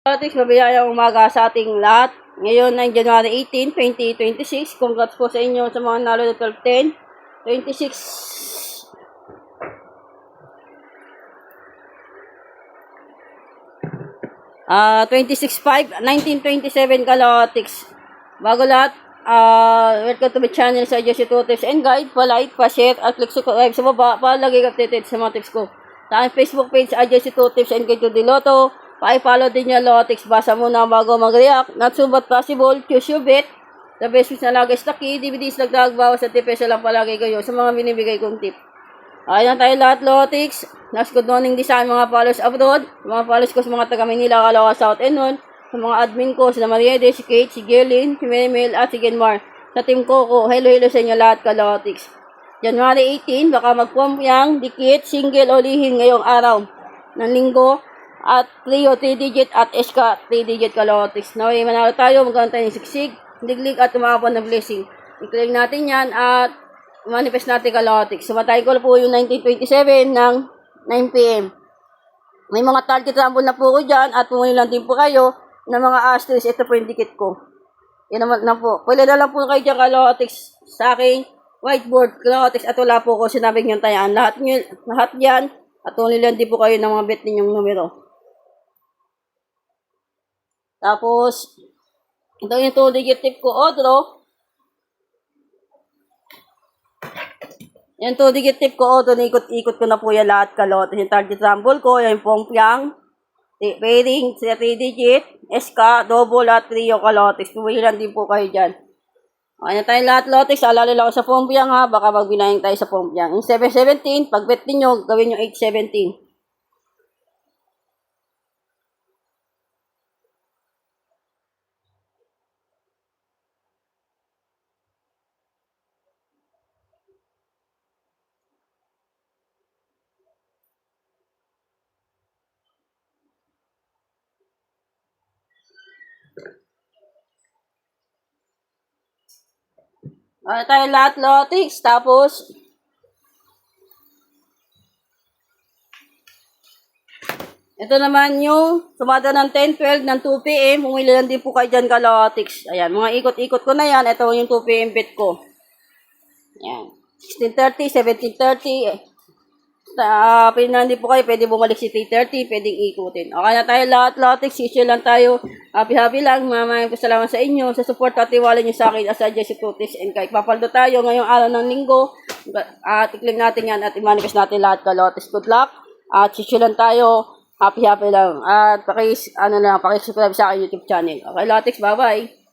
Lotex, mabiyayang umaga sa ating lahat. Ngayon ay January 18, 2026. Congrats po sa inyo sa mga nalo na 12-10, 26. Ah, 26-5, 1927 ka Lotex. Bago lahat, welcome to my channel sa Jesse Tips and Guide. Pa-like, pa-share, at click subscribe sa baba para lagi updated sa mga tips ko. Sa aking Facebook page, Jesse Tips and Guide to Diloto. Pa-follow din niya Lotex. Basa muna bago mag-react. Not so but possible. Choose your bet. The best is na lagi stocky. DVDs nagdag bawas at tipesa lang palagi kayo sa mga binibigay kong tip. Ayan tayo lahat Lotex. Last good morning din sa mga followers abroad. Mga followers ko sa mga taga Manila, Caloocan, South and North. Sa mga admin ko, sila Mariede, si Kate, si Gerlin, si Memel, at si Genmar. Sa team ko, hello sa inyo lahat ka Lotex. January 18, baka magpumpyang, dikit, single o lihin ngayong araw ng linggo. At trio 3-digit at SK 3-digit ka Lotex. Naway manalo tayo, magkaroon tayo ng siksig, diglig at tumapon na blessing. I-click natin yan at manifest natin ka Lotex. Sumatay ko po yung 1927 ng 9 PM. May mga target rumble na po ko dyan at pumuli lang din po kayo ng mga asterisk. Ito po yung dikit ko. Yan naman na po. Pwede na lang po kayo dyan ka Lotex sa aking whiteboard ka Lotex at wala po ko sinabing yung tayaan. Lahat yan at pumuli lang din po kayo ng mga bet ninyong numero. Tapos, ito yung 2-digit tip ko, Otro. Yung 2-digit tip ko, Otro, ikot-ikot ko na po yan lahat kalot. Yung target rumble ko, yung pongpyang, pairing, 3-digit, SK, double at trio kalotex. Pumilan din po kayo dyan. Ayan tayo lahat Lotex. Alala lang ako sa pongpyang ha, baka magbinayang tayo sa pongpyang. Yung 7-17, pag bet ninyo, gawin yung 8-17. Tayo lahat Lotex. Tapos, ito naman yung sumada ng 10-12 ng 2 PM. Pumili lang din po kayo dyan ka Lotex. Ayan, mga ikot-ikot ko na yan. Ito yung 2 PM bet ko. Ayan. 16:30, 17:30. Pilihan din po kayo. Pwede bumalik si 3:30. Pwedeng ikutin. Okay na tayo lahat Lotex. Issue lang tayo. Happy lang. Maraming salamat sa inyo. Sa support at tiwala nyo sa akin as a Jesse Tips and Guide. Papaldo tayo ngayong araw ng linggo. At i-click natin yan at i-manifest natin lahat ka Lotex. Good luck. At issue lang tayo. Happy lang. At pakisubscribe sa akin YouTube channel. Okay, Lotex. Bye-bye.